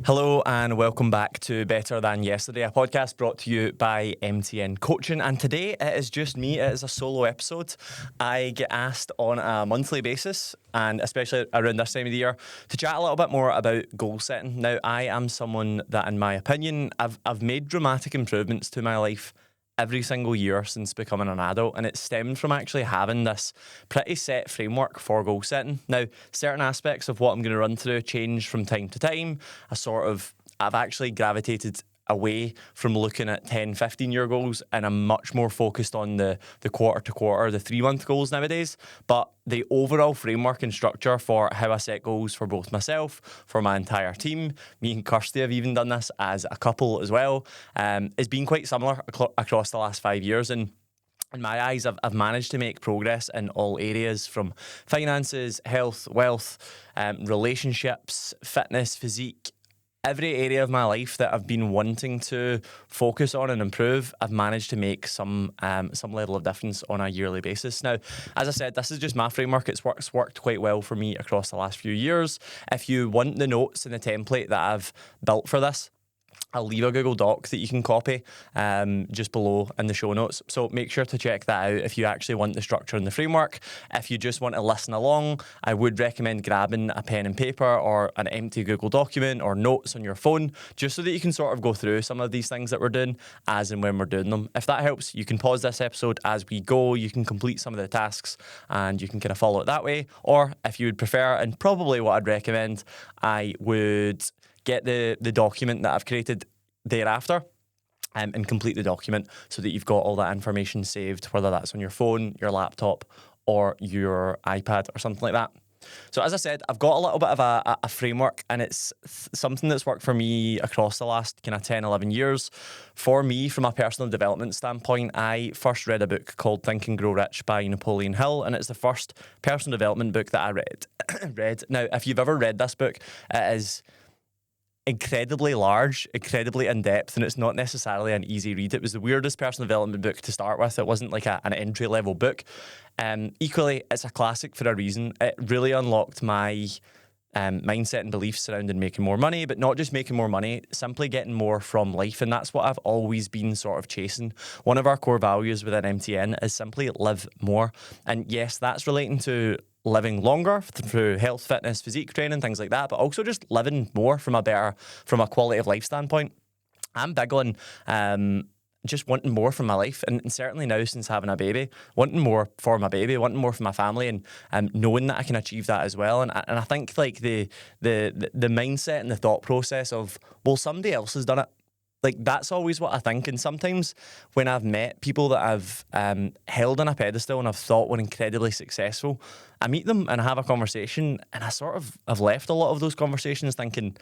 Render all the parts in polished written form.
Hello and welcome back to Better Than Yesterday, a podcast brought to you by MTN Coaching. And today it is just me, it is a solo episode. I get asked on a monthly basis, and especially around this time of the year, to chat a little bit more about goal setting. Now, I am someone that, in my opinion, I've made dramatic improvements to my life every single year since becoming an adult, and it stemmed from actually having this pretty set framework for goal setting. Now, certain aspects of what I'm going to run through change from time to time. I've actually gravitated away from looking at 10, 15-year goals, and I'm much more focused on the quarter to quarter, the 3-month goals nowadays. But the overall framework and structure for how I set goals for both myself, for my entire team, me and Kirsty have even done this as a couple as well, has been quite similar across the last 5 years. And in my eyes, I've managed to make progress in all areas, from finances, health, wealth, relationships, fitness, physique. Every area of my life that I've been wanting to focus on and improve, I've managed to make some level of difference on a yearly basis. Now, as I said, this is just my framework. It's worked quite well for me across the last few years. If you want the notes and the template that I've built for this, I'll leave a Google Doc that you can copy just below in the show notes. So make sure to check that out if you actually want the structure and the framework. If you just want to listen along, I would recommend grabbing a pen and paper or an empty Google document or notes on your phone, just so that you can sort of go through some of these things that we're doing as and when we're doing them. If that helps, you can pause this episode as we go. You can complete some of the tasks and you can kind of follow it that way. Or if you would prefer, and probably what I'd recommend, I would get the document that I've created thereafter and complete the document so that you've got all that information saved, whether that's on your phone, your laptop, or your iPad or something like that. So as I said, I've got a little bit of a framework, and it's something that's worked for me across the last kind of 10, 11 years. For me, from a personal development standpoint, I first read a book called Think and Grow Rich by Napoleon Hill, and it's the first personal development book that I read. Now, if you've ever read this book, it is incredibly large, incredibly in-depth, and it's not necessarily an easy read. It was the weirdest personal development book to start with. It wasn't like an entry-level book. Equally, it's a classic for a reason. It really unlocked my mindset and beliefs surrounding making more money, but not just making more money, simply getting more from life. And that's what I've always been sort of chasing. One of our core values within MTN is simply live more. And yes, that's relating to living longer through health, fitness, physique training, things like that, but also just living more from a quality of life standpoint. I'm big on just wanting more from my life, and certainly now since having a baby, wanting more for my baby, wanting more for my family, and knowing that I can achieve that as well. And I think like the mindset and the thought process of, well, somebody else has done it. Like, that's always what I think. And sometimes when I've met people that I've held on a pedestal and I've thought were incredibly successful, I meet them and I have a conversation, and I sort of have left a lot of those conversations thinking,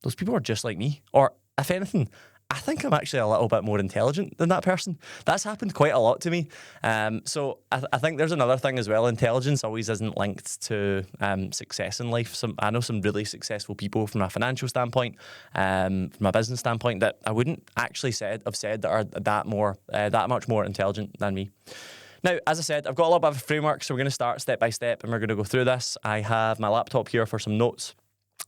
those people are just like me. Or if anything, I think I'm actually a little bit more intelligent than that person. That's happened quite a lot to me. So I think there's another thing as well. Intelligence always isn't linked to success in life. I know some really successful people from a financial standpoint, from a business standpoint, that I wouldn't actually have said that are that much more intelligent than me. Now, as I said, I've got a little bit of a framework, so we're going to start step by step, and we're going to go through this. I have my laptop here for some notes.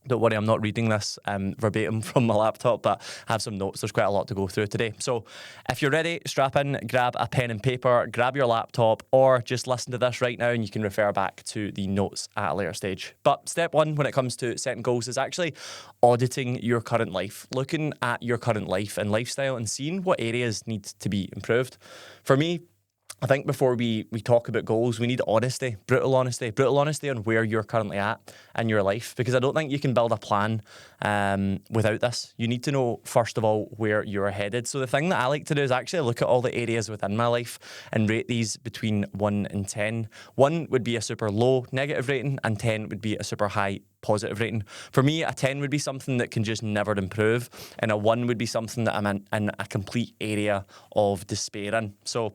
Don't worry, I'm not reading this verbatim from my laptop, but I have some notes. There's quite a lot to go through today. So if you're ready, strap in, grab a pen and paper, grab your laptop, or just listen to this right now and you can refer back to the notes at a later stage. But step one when it comes to setting goals is actually auditing your current life, looking at your current life and lifestyle and seeing what areas need to be improved. For me, I think before we talk about goals, we need honesty, brutal honesty on where you're currently at in your life, because I don't think you can build a plan without this. You need to know, first of all, where you're headed. So the thing that I like to do is actually look at all the areas within my life and rate these between 1 and 10. 1 would be a super low negative rating, and 10 would be a super high positive rating. For me, a 10 would be something that can just never improve, and a 1 would be something that I'm in a complete area of despair in. So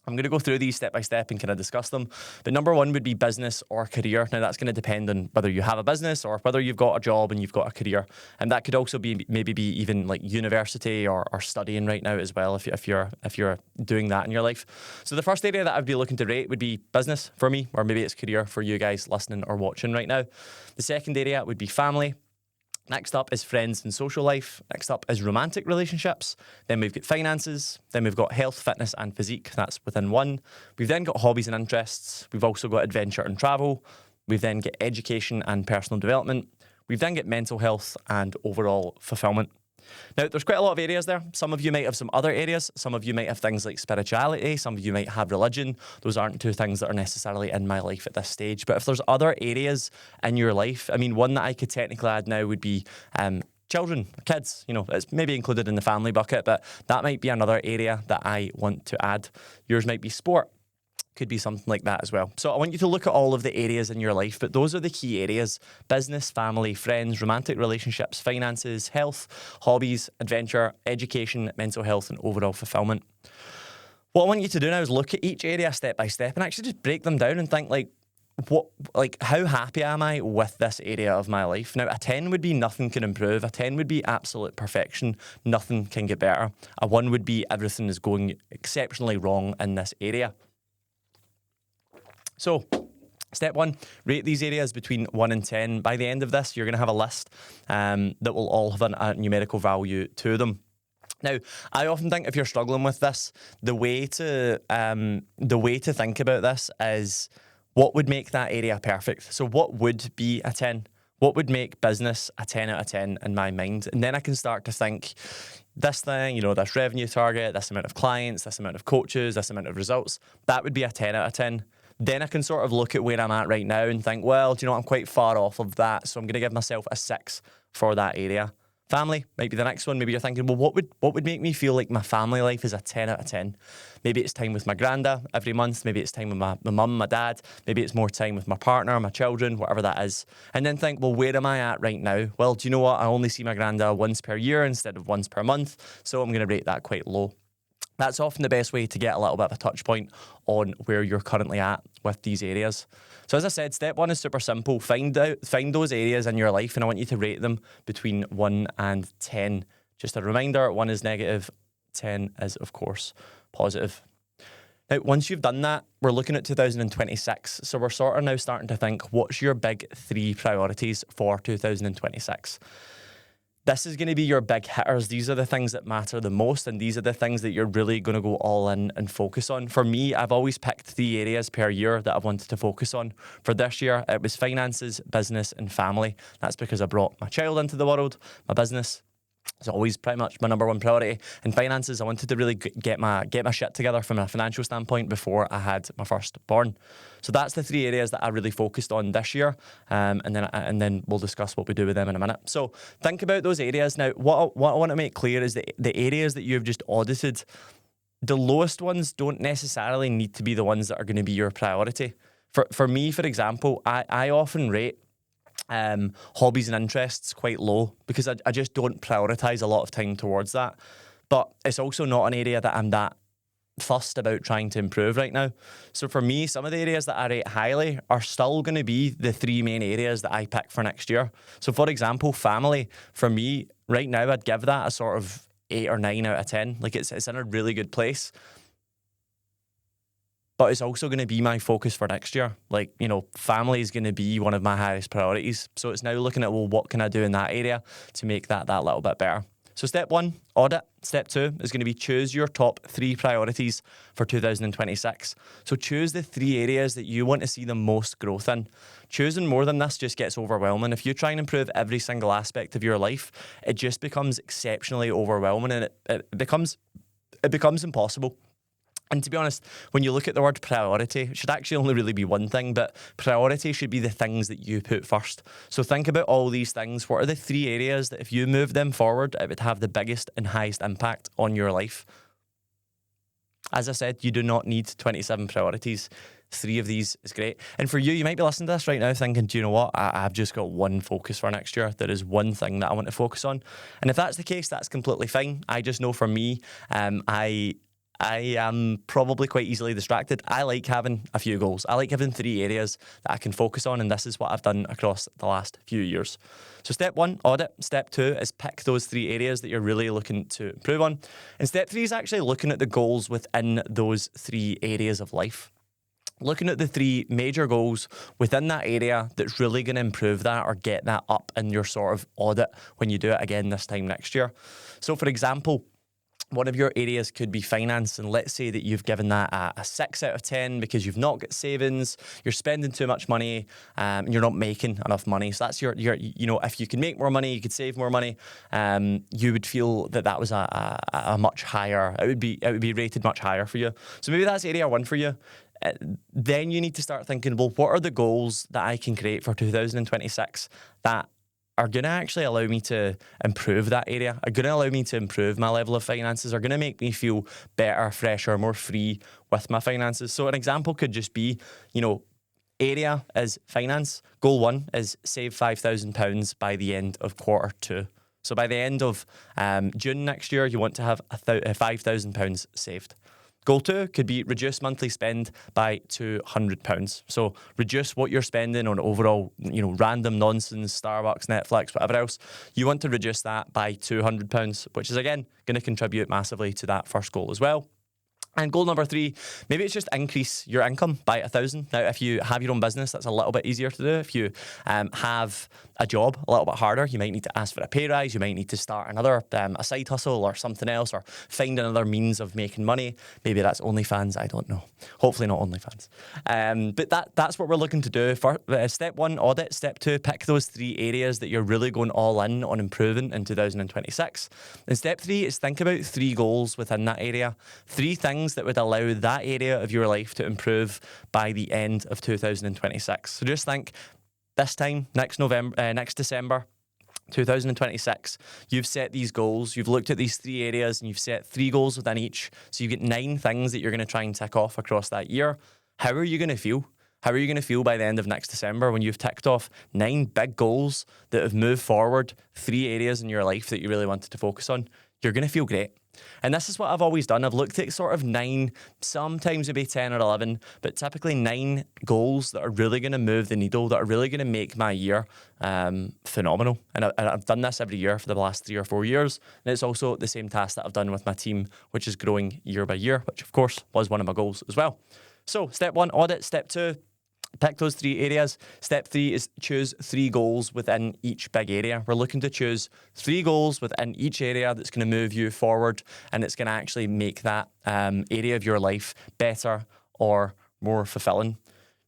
I'm going to go through these step by step and kind of discuss them. But number 1 would be business or career. Now, that's going to depend on whether you have a business or whether you've got a job and you've got a career. And that could also be maybe even like university or studying right now as well, if you're doing that in your life. So the first area that I'd be looking to rate would be business for me, or maybe it's career for you guys listening or watching right now. The second area would be family. Next up is friends and social life. Next up is romantic relationships. Then we've got finances. Then we've got health, fitness, and physique. That's within one. We've then got hobbies and interests. We've also got adventure and travel. We've then got education and personal development. We've then got mental health and overall fulfillment. Now, there's quite a lot of areas there. Some of you might have some other areas. Some of you might have things like spirituality. Some of you might have religion. Those aren't two things that are necessarily in my life at this stage. But if there's other areas in your life, I mean, one that I could technically add now would be children, kids. You know, it's maybe included in the family bucket, but that might be another area that I want to add. Yours might be sport. Could be something like that as well. So I want you to look at all of the areas in your life, but those are the key areas: business, family, friends, romantic relationships, finances, health, hobbies, adventure, education, mental health, and overall fulfillment. What I want you to do now is look at each area step by step and actually just break them down and think how happy am I with this area of my life? Now, a 10 would be nothing can improve. A 10 would be absolute perfection. Nothing can get better. A 1 would be everything is going exceptionally wrong in this area. So, step 1, rate these areas between 1 and 10. By the end of this, you're going to have a list that will all have a numerical value to them. Now, I often think if you're struggling with this, the way to think about this is what would make that area perfect. So, what would be a 10? What would make business a 10 out of 10 in my mind? And then I can start to think, this thing, this revenue target, this amount of clients, this amount of coaches, this amount of results, that would be a 10 out of 10. Then I can sort of look at where I'm at right now and think, well, do you know what? I'm quite far off of that, so I'm going to give myself a 6 for that area. Family might be the next one. Maybe you're thinking, well, what would make me feel like my family life is a 10 out of 10? Maybe it's time with my granda every month. Maybe it's time with my mum, my dad. Maybe it's more time with my partner, my children, whatever that is. And then think, well, where am I at right now? Well, do you know what? I only see my granda once per year instead of once per month, so I'm going to rate that quite low. That's often the best way to get a little bit of a touch point on where you're currently at with these areas. So as I said, step 1 is super simple. Find those areas in your life, and I want you to rate them between 1 and 10. Just a reminder, 1 is negative, 10 is, of course, positive. Now, once you've done that, we're looking at 2026. So we're sort of now starting to think, what's your big 3 priorities for 2026? This is going to be your big hitters. These are the things that matter the most, and these are the things that you're really going to go all in and focus on. For me, I've always picked 3 areas per year that I've wanted to focus on. For this year, it was finances, business, and family. That's because I brought my child into the world. My business is always pretty much my number 1 priority. In finances, I wanted to really get my shit together from a financial standpoint before I had my firstborn. So that's the 3 areas that I really focused on this year, and then we'll discuss what we do with them in a minute. So think about those areas. Now, what I want to make clear is that the areas that you've just audited, the lowest ones don't necessarily need to be the ones that are going to be your priority. For me, for example, I often rate hobbies and interests quite low because I just don't prioritize a lot of time towards that. But it's also not an area that I'm that fussed about trying to improve right now. So for me, some of the areas that I rate highly are still going to be the 3 main areas that I pick for next year. So for example, family, for me right now, I'd give that a sort of 8 or 9 out of 10. Like it's in a really good place. But it's also going to be my focus for next year. Like, family is going to be one of my highest priorities. So it's now looking at, well, what can I do in that area to make that little bit better? So step 1, audit. Step 2 is going to be choose your top 3 priorities for 2026. So choose the 3 areas that you want to see the most growth in. Choosing more than this just gets overwhelming. If you try and improve every single aspect of your life, it just becomes exceptionally overwhelming, and it becomes impossible. And to be honest, when you look at the word priority, it should actually only really be one thing, but priority should be the things that you put first. So think about all these things. What are the 3 areas that if you move them forward, it would have the biggest and highest impact on your life? As I said, you do not need 27 priorities. 3 of these is great. And for you might be listening to this right now thinking, do you know what? I've just got one focus for next year. There is one thing that I want to focus on. And if that's the case, that's completely fine. I just know for me, I am probably quite easily distracted. I like having a few goals. I like having 3 areas that I can focus on, and this is what I've done across the last few years. So step 1, audit. Step 2 is pick those 3 areas that you're really looking to improve on. And step 3 is actually looking at the goals within those 3 areas of life. looking at the 3 major goals within that area that's really going to improve that or get that up in your sort of audit when you do it again this time next year. So for example, one of your areas could be finance, and let's say that you've given that a 6 out of 10 because you've not got savings, you're spending too much money, and you're not making enough money. So that's your if you can make more money, you could save more money, you would feel that was a much higher, it would be rated much higher for you. So maybe that's area 1 for you. Then you need to start thinking, well, what are the goals that I can create for 2026 that are going to actually allow me to improve that area, are going to allow me to improve my level of finances, are going to make me feel better, fresher, more free with my finances. So an example could just be, area is finance. Goal 1 is save £5,000 by the end of quarter 2. So by the end of June next year, you want to have £5,000 saved. Goal 2 could be reduce monthly spend by £200. So reduce what you're spending on overall, random nonsense, Starbucks, Netflix, whatever else. You want to reduce that by £200, which is again going to contribute massively to that first goal as well. And goal number 3, maybe it's just increase your income by 1,000. Now, if you have your own business, that's a little bit easier to do. If you have a job, a little bit harder. You might need to ask for a pay rise. You might need to start another a side hustle or something else, or find another means of making money. Maybe that's OnlyFans. I don't know. Hopefully not OnlyFans. But that's what we're looking to do. For step 1, audit. Step 2, pick those 3 areas that you're really going all in on improving in 2026. And step 3 is think about 3 goals within that area. 3 things that would allow that area of your life to improve by the end of 2026. So just think, this time, next December, 2026, you've set these goals, you've looked at these 3 areas, and you've set 3 goals within each. So you get 9 things that you're going to try and tick off across that year. How are you going to feel? How are you going to feel by the end of next December when you've ticked off 9 big goals that have moved forward 3 areas in your life that you really wanted to focus on? You're going to feel great. And this is what I've always done. I've looked at sort of 9, sometimes maybe 10 or 11, but typically 9 goals that are really going to move the needle, that are really going to make my year phenomenal. And I've done this every year for the last 3 or 4 years. And it's also the same task that I've done with my team, which is growing year by year, which of course was one of my goals as well. So step 1, audit. Step 2, pick those 3 areas. Step 3 is choose 3 goals within each big area. We're looking to choose 3 goals within each area that's going to move you forward, and it's going to actually make that area of your life better or more fulfilling.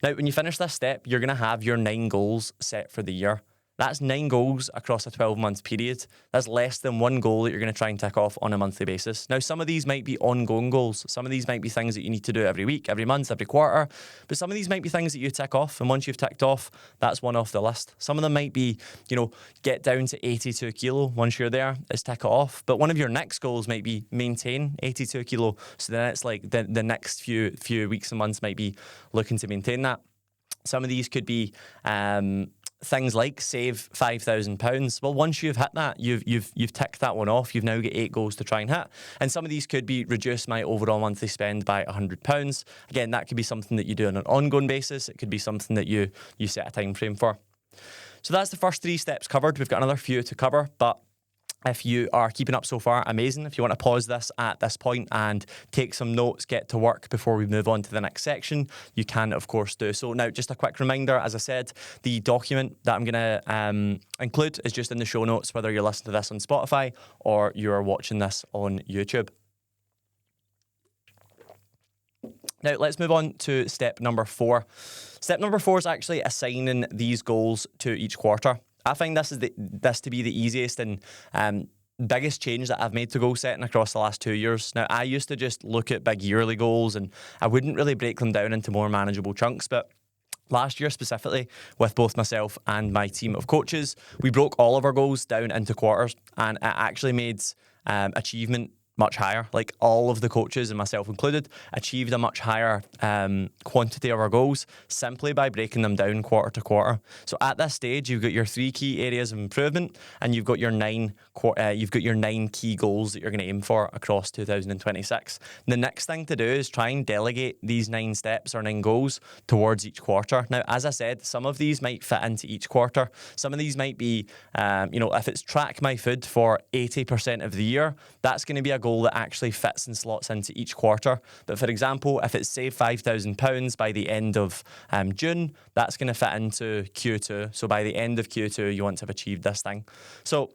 Now, when you finish this step, you're going to have your 9 goals set for the year. That's 9 goals across a 12-month period. That's less than 1 goal that you're going to try and tick off on a monthly basis. Now, some of these might be ongoing goals. Some of these might be things that you need to do every week, every month, every quarter. But some of these might be things that you tick off, and once you've ticked off, that's one off the list. Some of them might be, get down to 82 kilo. Once you're there, it's tick it off. But one of your next goals might be maintain 82 kilo. So then it's like the next few weeks and months might be looking to maintain that. Some of these could be things like save £5,000. Well, once you've hit that, you've ticked that one off. You've now got 8 goals to try and hit. And some of these could be reduce my overall monthly spend by £100. Again, that could be something that you do on an ongoing basis. It could be something that you set a time frame for. So that's the first 3 steps covered. We've got another few to cover, but if you are keeping up so far, amazing. If you want to pause this at this point and take some notes, get to work before we move on to the next section, you can, of course, do so. Now, just a quick reminder, as I said, the document that I'm going to include is just in the show notes, whether you're listening to this on Spotify or you're watching this on YouTube. Now, let's move on to step number 4. Step number 4 is actually assigning these goals to each quarter. I find this to be the easiest and biggest change that I've made to goal setting across the last 2 years. Now, I used to just look at big yearly goals and I wouldn't really break them down into more manageable chunks, but last year specifically, with both myself and my team of coaches, we broke all of our goals down into quarters, and it actually made achievement much higher. Like, all of the coaches, and myself included, achieved a much higher quantity of our goals simply by breaking them down quarter to quarter. So at this stage, you've got your 3 key areas of improvement, and you've got your 9 key goals that you're going to aim for across 2026. The next thing to do is try and delegate these 9 steps or 9 goals towards each quarter. Now, as I said, some of these might fit into each quarter. Some of these might be, if it's track my food for 80% of the year, that's going to be a goal that actually fits and slots into each quarter. But for example, if it's save £5,000 by the end of June, that's going to fit into Q2. So by the end of Q2, you want to have achieved this thing. So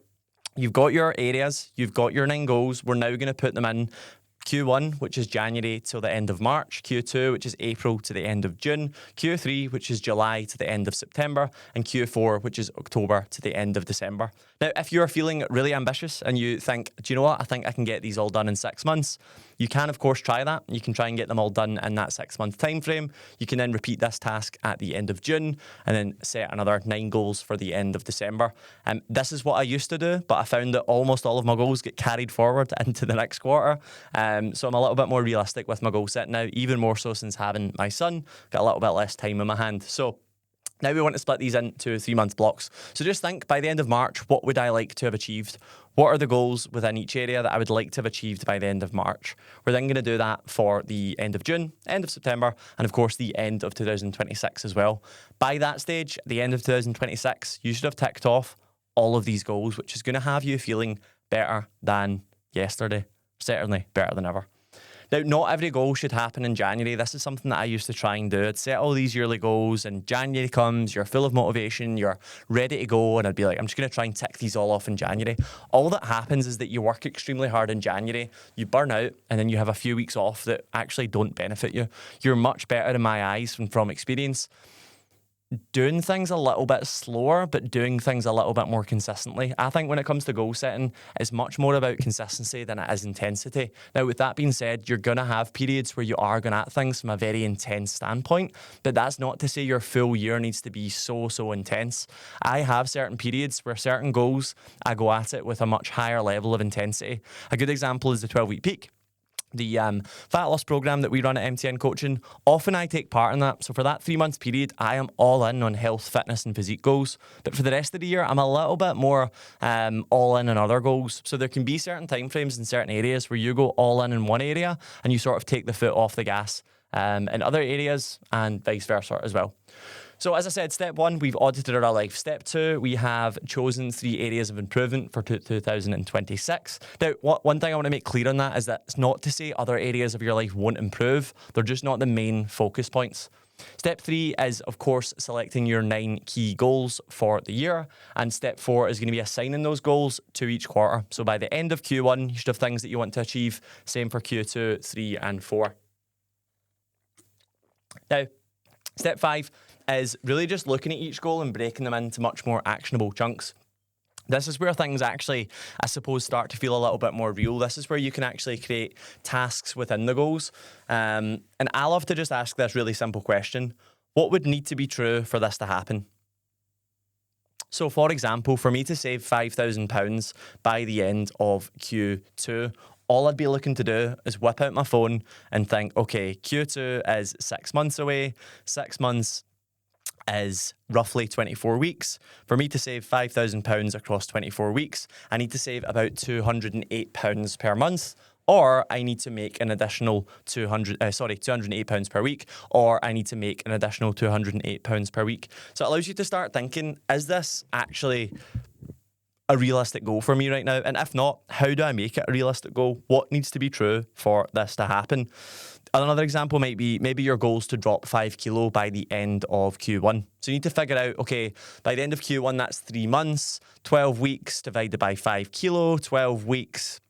you've got your areas, you've got your 9 goals. We're now going to put them in Q1, which is January till the end of March, Q2, which is April to the end of June, Q3, which is July to the end of September, and Q4, which is October to the end of December. Now, if you're feeling really ambitious and you think, do you know what, I think I can get these all done in 6 months, you can, of course, try that. You can try and get them all done in that 6-month time frame. You can then repeat this task at the end of June and then set another 9 goals for the end of December. This is what I used to do, but I found that almost all of my goals get carried forward into the next quarter. So I'm a little bit more realistic with my goal set now, even more so since having my son. Got a little bit less time in my hand. So now we want to split these into 3-month blocks. So just think, by the end of March, what would I like to have achieved? What are the goals within each area that I would like to have achieved by the end of March? We're then going to do that for the end of June, end of September, and of course the end of 2026 as well. By that stage, at the end of 2026, you should have ticked off all of these goals, which is going to have you feeling better than yesterday. Certainly better than ever. Now, not every goal should happen in January. This is something that I used to try and do. I'd set all these yearly goals, and January comes, you're full of motivation, you're ready to go, and I'd be like, I'm just going to try and tick these all off in January. All that happens is that you work extremely hard in January, you burn out, and then you have a few weeks off that actually don't benefit you. You're much better in my eyes from experience doing things a little bit slower, but doing things a little bit more consistently. I think when it comes to goal setting, it's much more about consistency than it is intensity. Now, with that being said, you're going to have periods where you are going at things from a very intense standpoint, but that's not to say your full year needs to be so intense. I have certain periods where certain goals, I go at it with a much higher level of intensity. A good example is the 12-week peak. The fat loss program that we run at MTN Coaching, often I take part in that. So for that 3-month period, I am all in on health, fitness and physique goals. But for the rest of the year, I'm a little bit more all in on other goals. So there can be certain timeframes in certain areas where you go all in one area and you sort of take the foot off the gas in other areas, and vice versa as well. So as I said, step 1, we've audited our life. Step 2, we have chosen 3 areas of improvement for 2026. Now, one thing I want to make clear on that is that it's not to say other areas of your life won't improve. They're just not the main focus points. Step 3 is, of course, selecting your 9 key goals for the year. And step 4 is going to be assigning those goals to each quarter. So by the end of Q1, you should have things that you want to achieve. Same for Q2, 3 and 4. Now, step 5 is really just looking at each goal and breaking them into much more actionable chunks. This is where things actually, I suppose, start to feel a little bit more real. This is where you can actually create tasks within the goals. And I love to just ask this really simple question. What would need to be true for this to happen? So, for example, for me to save £5,000 by the end of Q2, all I'd be looking to do is whip out my phone and think, okay, Q2 is 6 months away. 6 months is roughly 24 weeks. For me to save £5,000 across 24 weeks, I need to save about £208 per month, or I need to make an additional £208 per week, or I need to make an additional £208 per week. So it allows you to start thinking, is this actually a realistic goal for me right now? And if not, how do I make it a realistic goal? What needs to be true for this to happen? Another example might be maybe your goal is to drop 5 kilo by the end of Q1. So you need to figure out, okay, by the end of Q1, that's 3 months, 12 weeks divided by 5 kilo, 12 weeks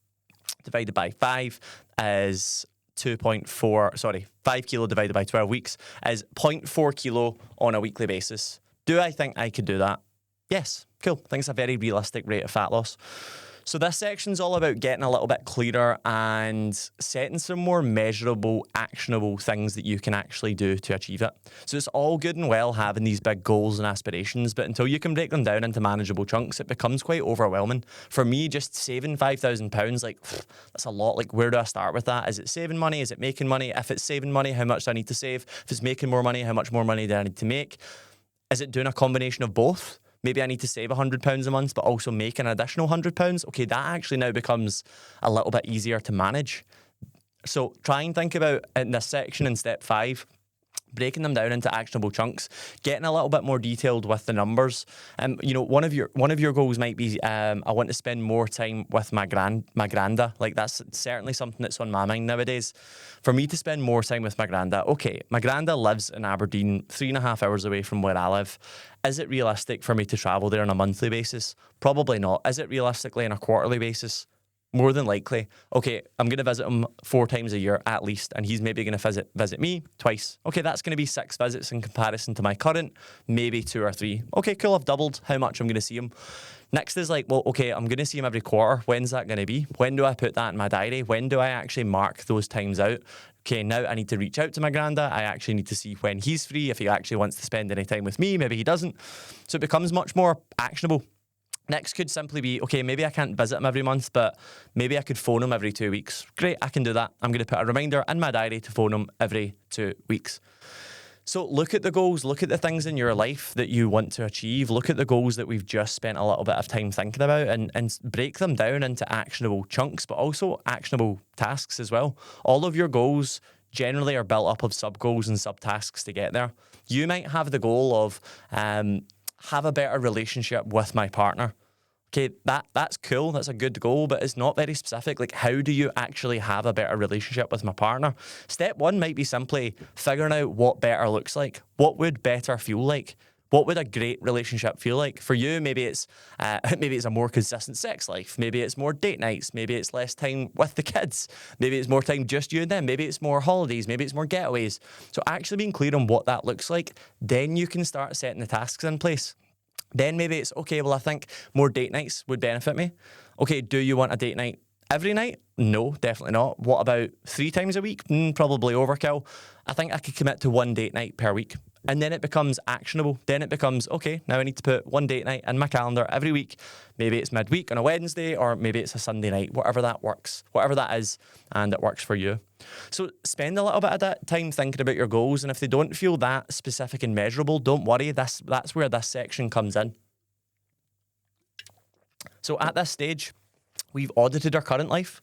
divided by 5 is 5 kilo divided by 12 weeks is 0.4 kilo on a weekly basis. Do I think I could do that? Yes, cool. I think it's a very realistic rate of fat loss. So this section's all about getting a little bit clearer and setting some more measurable, actionable things that you can actually do to achieve it. So it's all good and well having these big goals and aspirations, but until you can break them down into manageable chunks, it becomes quite overwhelming. For me, just saving £5,000, that's a lot. Like, where do I start with that? Is it saving money? Is it making money? If it's saving money, how much do I need to save? If it's making more money, how much more money do I need to make? Is it doing a combination of both? Maybe I need to save £100 a month, but also make an additional £100. Okay, that actually now becomes a little bit easier to manage. So try and think about in this section in step 5, breaking them down into actionable chunks, getting a little bit more detailed with the numbers. One of your goals might be, I want to spend more time with my granda. Like, that's certainly something that's on my mind nowadays. For me to spend more time with my granda. Okay, my granda lives in Aberdeen, 3.5 hours away from where I live. Is it realistic for me to travel there on a monthly basis? Probably not. Is it realistically on a quarterly basis? More than likely. Okay, I'm going to visit him 4 times a year at least, and he's maybe going to visit me twice. Okay, that's going to be 6 visits in comparison to my current, maybe 2 or 3. Okay, cool, I've doubled how much I'm going to see him. Next is like, well, okay, I'm going to see him every quarter. When's that going to be? When do I put that in my diary? When do I actually mark those times out? Okay, now I need to reach out to my granda. I actually need to see when he's free, if he actually wants to spend any time with me. Maybe he doesn't. So it becomes much more actionable. Next could simply be, okay, maybe I can't visit him every month, but maybe I could phone him every 2 weeks. Great, I can do that. I'm going to put a reminder in my diary to phone him every 2 weeks. So look at the goals, look at the things in your life that you want to achieve, look at the goals that we've just spent a little bit of time thinking about, and break them down into actionable chunks, but also actionable tasks as well. All of your goals generally are built up of sub-goals and sub-tasks to get there. You might have the goal of have a better relationship with my partner. Okay, that's cool. That's a good goal, but it's not very specific. Like, how do you actually have a better relationship with my partner? Step 1 might be simply figuring out what better looks like. What would better feel like? What would a great relationship feel like? For you, maybe it's a more consistent sex life. Maybe it's more date nights. Maybe it's less time with the kids. Maybe it's more time just you and them. Maybe it's more holidays. Maybe it's more getaways. So actually being clear on what that looks like, then you can start setting the tasks in place. Then maybe it's, okay, well, I think more date nights would benefit me. Okay, do you want a date night every night? No, definitely not. What about 3 times a week? Probably overkill. I think I could commit to 1 date night per week. And then it becomes actionable. Then it becomes, okay, now I need to put 1 date night in my calendar every week. Maybe it's midweek on a Wednesday, or maybe it's a Sunday night, whatever that works, whatever that is, and it works for you. So spend a little bit of that time thinking about your goals. And if they don't feel that specific and measurable, don't worry. That's where this section comes in. So at this stage, we've audited our current life.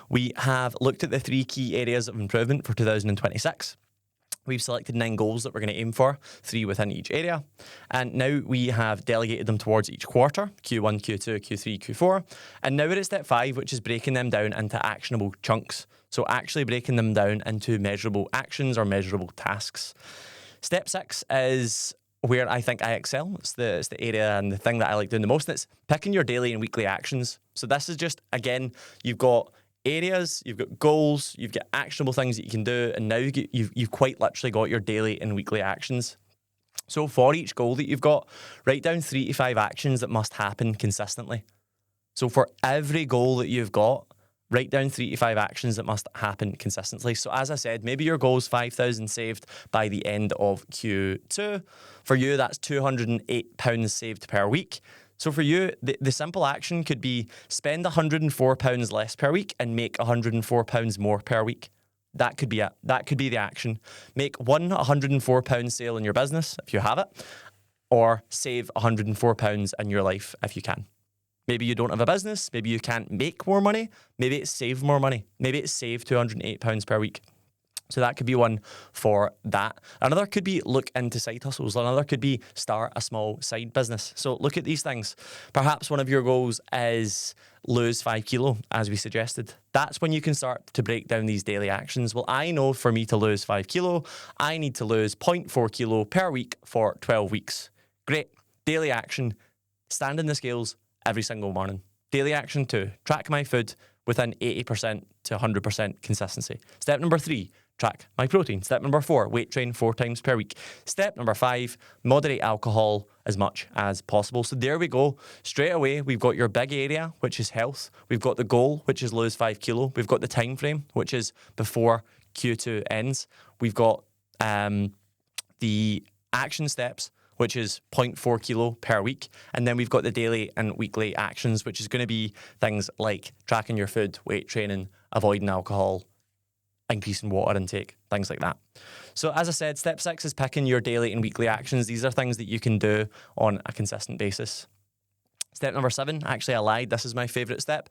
We have looked at the 3 key areas of improvement for 2026. We've selected 9 goals that we're going to aim for, 3 within each area. And now we have delegated them towards each quarter, Q1, Q2, Q3, Q4. And now we're at step 5, which is breaking them down into actionable chunks. So actually breaking them down into measurable actions or measurable tasks. Step 6 is where I think I excel. It's the area and the thing that I like doing the most. And it's picking your daily and weekly actions. So this is just, again, you've got areas, you've got goals, you've got actionable things that you can do, and now you've quite literally got your daily and weekly actions. So for each goal that you've got, write down 3 to 5 actions that must happen consistently. So for every goal that you've got, write down 3 to 5 actions that must happen consistently. So as I said, maybe your goal is 5,000 saved by the end of Q2. For you, that's £208 saved per week. So for you, the simple action could be spend £104 less per week and make £104 more per week. That could be it. That could be the action. Make one £104 sale in your business if you have it, or save £104 in your life if you can. Maybe you don't have a business. Maybe you can't make more money. Maybe it's save more money. Maybe it's save £208 per week. So that could be one for that. Another could be look into side hustles. Another could be start a small side business. So look at these things. Perhaps one of your goals is lose 5 kilo, as we suggested. That's when you can start to break down these daily actions. Well, I know for me to lose 5 kilo, I need to lose 0.4 kilo per week for 12 weeks. Great. Daily action. Stand in the scales every single morning. Daily action 2, track my food within 80% to 100% consistency. Step number 3, track my protein. Step number 4, weight train 4 times per week. Step number 5, moderate alcohol as much as possible. So there we go. Straight away, we've got your big area, which is health. We've got the goal, which is lose 5 kilo. We've got the time frame, which is before Q2 ends. We've got the action steps, which is 0.4 kilo per week. And then we've got the daily and weekly actions, which is going to be things like tracking your food, weight training, avoiding alcohol, increasing water intake, things like that. So as I said, step 6 is picking your daily and weekly actions. These are things that you can do on a consistent basis. Step number 7, actually I lied, this is my favourite step.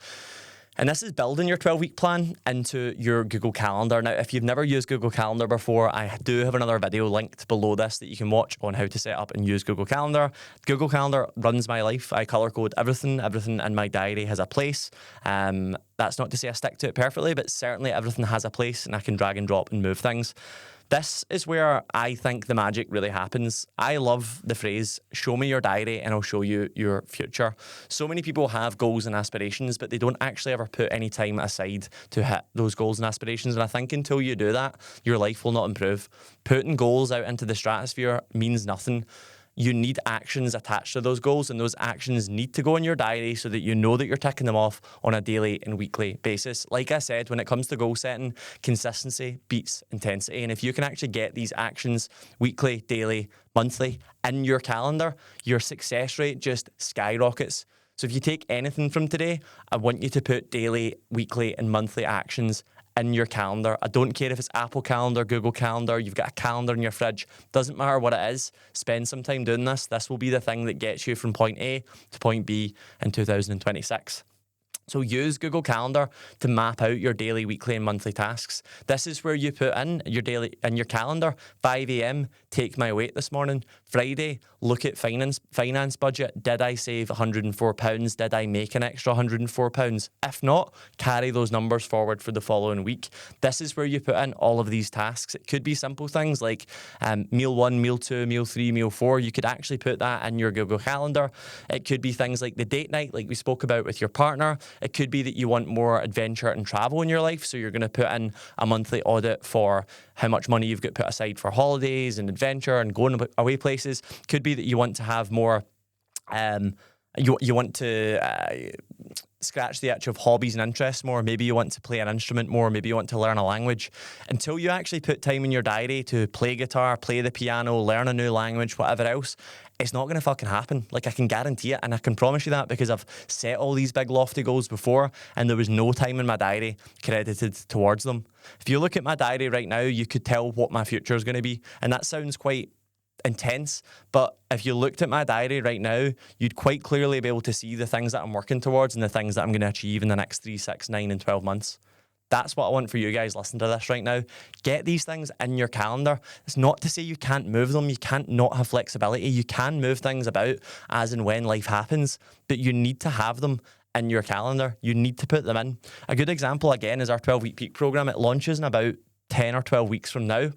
And this is building your 12-week plan into your Google Calendar. Now, if you've never used Google Calendar before, I do have another video linked below this that you can watch on how to set up and use Google Calendar. Google Calendar runs my life. I color code everything. Everything in my diary has a place. That's not to say I stick to it perfectly, but certainly everything has a place and I can drag and drop and move things. This is where I think the magic really happens. I love the phrase, show me your diary and I'll show you your future. So many people have goals and aspirations, but they don't actually ever put any time aside to hit those goals and aspirations. And I think until you do that, your life will not improve. Putting goals out into the stratosphere means nothing. You need actions attached to those goals, and those actions need to go in your diary so that you know that you're ticking them off on a daily and weekly basis. Like I said, when it comes to goal setting, consistency beats intensity. And if you can actually get these actions weekly, daily, monthly in your calendar, your success rate just skyrockets. So if you take anything from today, I want you to put daily, weekly, and monthly actions in your calendar. I don't care if it's Apple Calendar, Google Calendar, you've got a calendar in your fridge. Doesn't matter what it is. Spend some time doing this. This will be the thing that gets you from point A to point B in 2026. So use Google Calendar to map out your daily, weekly, and monthly tasks. This is where you put in your daily in your calendar. 5 a.m. Take my weight this morning. Friday, look at finance budget. Did I save £104? Did I make an extra £104? If not, carry those numbers forward for the following week. This is where you put in all of these tasks. It could be simple things like meal 1, meal 2, meal 3, meal 4. You could actually put that in your Google Calendar. It could be things like the date night, like we spoke about with your partner. It could be that you want more adventure and travel in your life, so you're going to put in a monthly audit for how much money you've got put aside for holidays and adventure and going away places. Could be that you want to have more, you want to scratch the itch of hobbies and interests more. Maybe you want to play an instrument more. Maybe you want to learn a language. Until you actually put time in your diary to play guitar, play the piano, learn a new language, whatever else, it's not going to fucking happen. Like, I can guarantee it, and I can promise you that because I've set all these big lofty goals before and there was no time in my diary credited towards them. If you look at my diary right now, you could tell what my future is going to be, and that sounds quite intense, but if you looked at my diary right now, you'd quite clearly be able to see the things that I'm working towards and the things that I'm going to achieve in the next 3, 6, 9, and 12 months. That's what I want for you guys listening to this right now. Get these things in your calendar. It's not to say you can't move them. You can't not have flexibility. You can move things about as and when life happens, but you need to have them in your calendar. You need to put them in. A good example, again, is our 12-week peak program. It launches in about 10 or 12 weeks from now.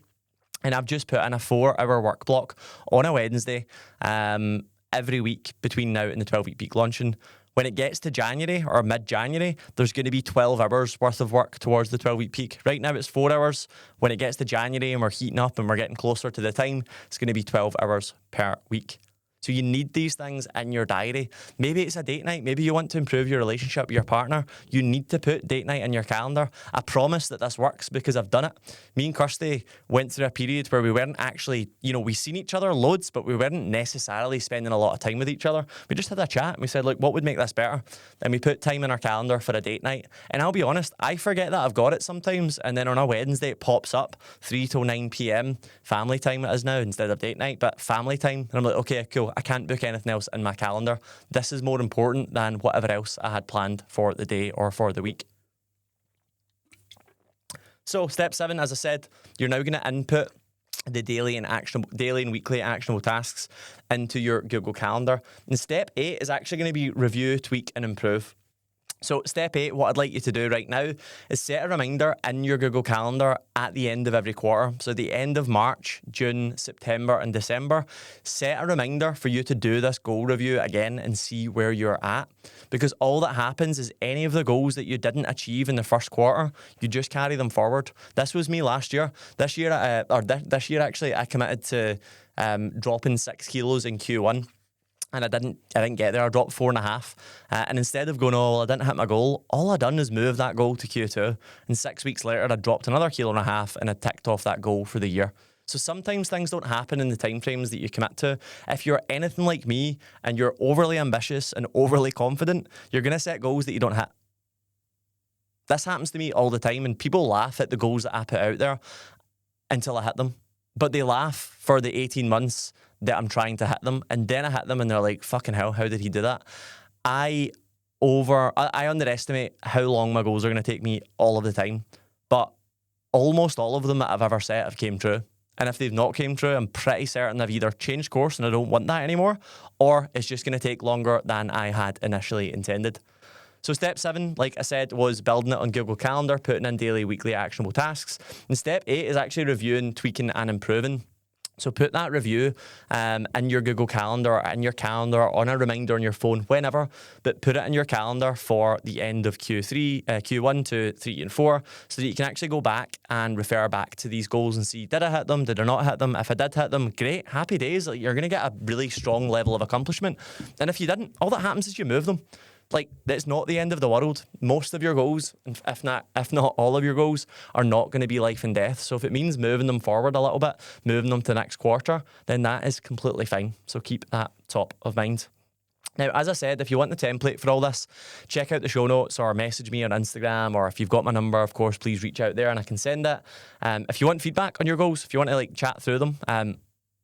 And I've just put in a 4-hour work block on a Wednesday every week between now and the 12-week peak launching. When it gets to January or mid-January, there's going to be 12 hours worth of work towards the 12-week peak. Right now it's 4 hours. When it gets to January and we're heating up and we're getting closer to the time, it's going to be 12 hours per week. So you need these things in your diary. Maybe it's a date night. Maybe you want to improve your relationship with your partner. You need to put date night in your calendar. I promise that this works because I've done it. Me and Kirsty went through a period where we weren't actually, we seen each other loads, but we weren't necessarily spending a lot of time with each other. We just had a chat and we said, look, what would make this better? And we put time in our calendar for a date night. And I'll be honest, I forget that I've got it sometimes. And then on a Wednesday, it pops up 3 till 9 p.m. Family time it is now instead of date night, but family time. And I'm like, okay, cool. I can't book anything else in my calendar. This is more important than whatever else I had planned for the day or for the week. So step 7, as I said, you're now going to input the daily and weekly actionable tasks into your Google Calendar. And step 8 is actually going to be review, tweak, and improve. So step 8, what I'd like you to do right now is set a reminder in your Google Calendar at the end of every quarter. So the end of March, June, September, and December, set a reminder for you to do this goal review again and see where you're at. Because all that happens is any of the goals that you didn't achieve in the first quarter, you just carry them forward. This was me last year. This year actually, I committed to dropping 6 kilos in Q1. And I didn't get there. I dropped 4.5. And instead of going, I didn't hit my goal, all I done is move that goal to Q2. And 6 weeks later, I dropped another 1.5 kilos and I ticked off that goal for the year. So sometimes things don't happen in the timeframes that you commit to. If you're anything like me and you're overly ambitious and overly confident, you're going to set goals that you don't hit. This happens to me all the time, and people laugh at the goals that I put out there until I hit them. But they laugh for the 18 months that I'm trying to hit them, and then I hit them and they're like, fucking hell, how did he do that? I I underestimate how long my goals are going to take me all of the time, but almost all of them that I've ever set have came true. And if they've not came true, I'm pretty certain I've either changed course and I don't want that anymore, or it's just going to take longer than I had initially intended. So step 7, like I said, was building it on Google Calendar, putting in daily, weekly actionable tasks. And step 8 is actually reviewing, tweaking and improving. So put that review in your Google Calendar or in your calendar, on a reminder on your phone, whenever, but put it in your calendar for the end of Q1 to 3 and 4, so that you can actually go back and refer back to these goals and see, did I hit them? Did I not hit them? If I did hit them, great, happy days. Like, you're going to get a really strong level of accomplishment. And if you didn't, all that happens is you move them. Like, it's not the end of the world. Most of your goals, if not all of your goals, are not going to be life and death. So if it means moving them forward a little bit, moving them to next quarter, then that is completely fine. So keep that top of mind. Now, as I said, if you want the template for all this, check out the show notes or message me on Instagram, or if you've got my number, of course, please reach out there and I can send it. If you want feedback on your goals, if you want to chat through them,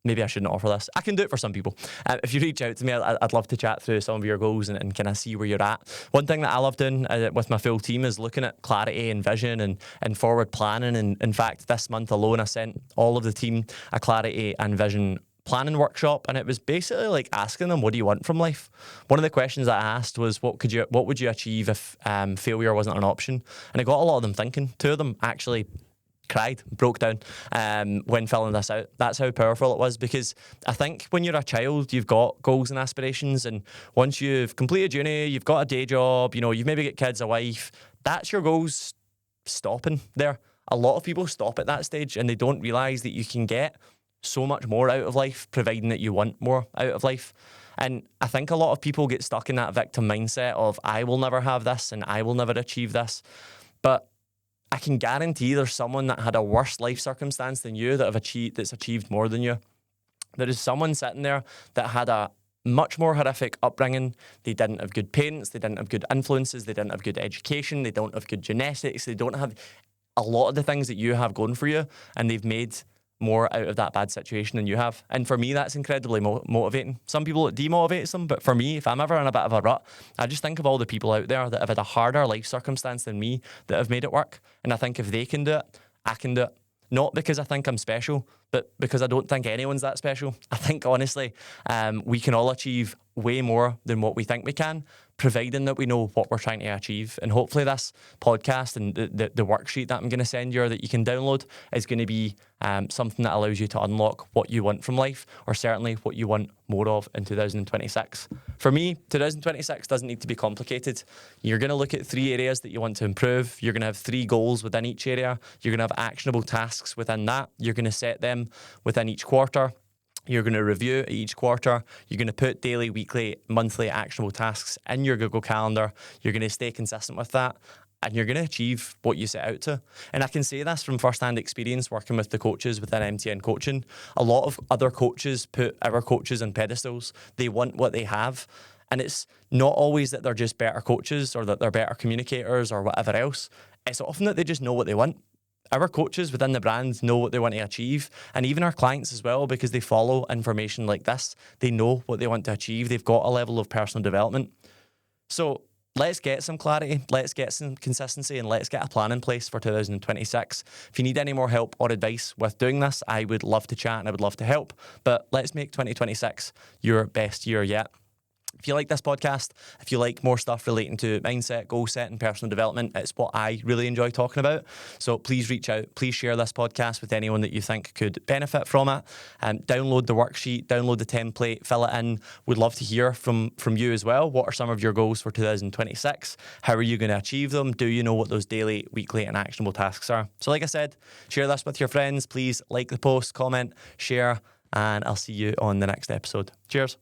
maybe I shouldn't offer this. I can do it for some people. If you reach out to me, I'd love to chat through some of your goals and kind of see where you're at. One thing that I love doing with my full team is looking at clarity and vision and forward planning. And in fact, this month alone, I sent all of the team a clarity and vision planning workshop, and it was basically like asking them, what do you want from life? One of the questions that I asked was, what would you achieve if failure wasn't an option? And it got a lot of them thinking. 2 of them actually cried, broke down when filling this out. That's how powerful it was, because I think when you're a child, you've got goals and aspirations, and once you've completed uni, you've got a day job, you've maybe got kids, a wife, that's your goals stopping there. A lot of people stop at that stage and they don't realise that you can get so much more out of life, providing that you want more out of life. And I think a lot of people get stuck in that victim mindset of, I will never have this and I will never achieve this. But I can guarantee there's someone that had a worse life circumstance than you that's achieved more than you. There is someone sitting there that had a much more horrific upbringing. They didn't have good parents, they didn't have good influences, they didn't have good education, they don't have good genetics, they don't have a lot of the things that you have going for you, and they've made more out of that bad situation than you have. And for me, that's incredibly motivating. Some people, it demotivates them, but for me, if I'm ever in a bit of a rut, I just think of all the people out there that have had a harder life circumstance than me that have made it work. And I think if they can do it, I can do it. Not because I think I'm special, but because I don't think anyone's that special. I think, honestly, we can all achieve way more than what we think we can, providing that we know what we're trying to achieve. And hopefully this podcast and the worksheet that I'm going to send you or that you can download is going to be something that allows you to unlock what you want from life, or certainly what you want more of in 2026. For me, 2026 doesn't need to be complicated. You're going to look at 3 areas that you want to improve. You're going to have 3 goals within each area. You're going to have actionable tasks within that. You're going to set them within each quarter. You're going to review each quarter. You're going to put daily, weekly, monthly actionable tasks in your Google Calendar. You're going to stay consistent with that, and you're going to achieve what you set out to. And I can say this from first-hand experience working with the coaches within MTN Coaching. A lot of other coaches put our coaches on pedestals. They want what they have. And it's not always that they're just better coaches or that they're better communicators or whatever else. It's often that they just know what they want. Our coaches within the brand know what they want to achieve, and even our clients as well, because they follow information like this. They know what they want to achieve. They've got a level of personal development. So let's get some clarity, let's get some consistency, and let's get a plan in place for 2026. If you need any more help or advice with doing this, I would love to chat and I would love to help. But let's make 2026 your best year yet. If you like this podcast, if you like more stuff relating to mindset, goal setting, personal development, it's what I really enjoy talking about. So please reach out. Please share this podcast with anyone that you think could benefit from it. Download the worksheet, download the template, fill it in. We'd love to hear from you as well. What are some of your goals for 2026? How are you going to achieve them? Do you know what those daily, weekly, and actionable tasks are? So like I said, share this with your friends. Please like the post, comment, share, and I'll see you on the next episode. Cheers.